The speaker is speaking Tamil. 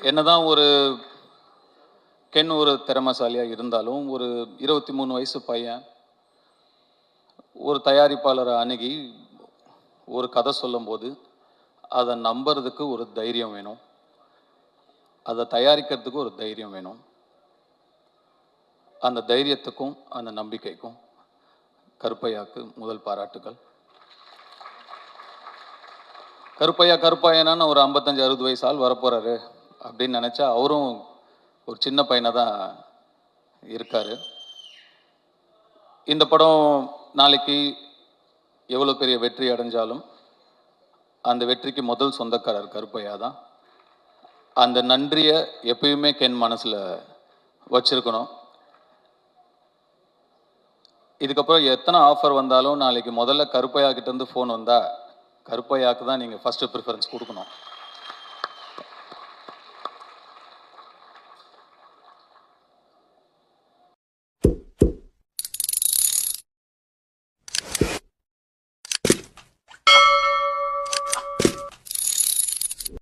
என்னதான் ஒரு கென் ஒரு திறமைசாலியாக இருந்தாலும் ஒரு 23 வயசு பையன் ஒரு தயாரிப்பாளரை அணுகி ஒரு கதை சொல்லும்போது அதை நம்புறதுக்கு ஒரு தைரியம் வேணும், அதை தயாரிக்கிறதுக்கு ஒரு தைரியம் வேணும். அந்த தைரியத்துக்கும் அந்த நம்பிக்கைக்கும் கருப்பையாக்கு முதல் பாராட்டுகள். கருப்பையானா ஒரு 55-60 வயசு ஆள் வரப்போறாரு அப்படின்னு நினைச்சா அவரும் ஒரு சின்ன பையனை தான் இருக்காரு. இந்த படம் நாளைக்கு எவ்வளோ பெரிய வெற்றி அடைஞ்சாலும் அந்த வெற்றிக்கு முதல் சொந்தக்காரர் கருப்பையா தான். அந்த நன்றியை எப்பயுமே கென் மனசில் வச்சிருக்கணும். இதுக்கப்புறம் எத்தனை ஆஃபர் வந்தாலும் நாளைக்கு முதல்ல கருப்பையா கிட்டேருந்து ஃபோன் வந்தால் கருப்பையாவுக்கு தான் நீங்கள் ஃபஸ்ட்டு ப்ரிஃபரன்ஸ் கொடுக்கணும்.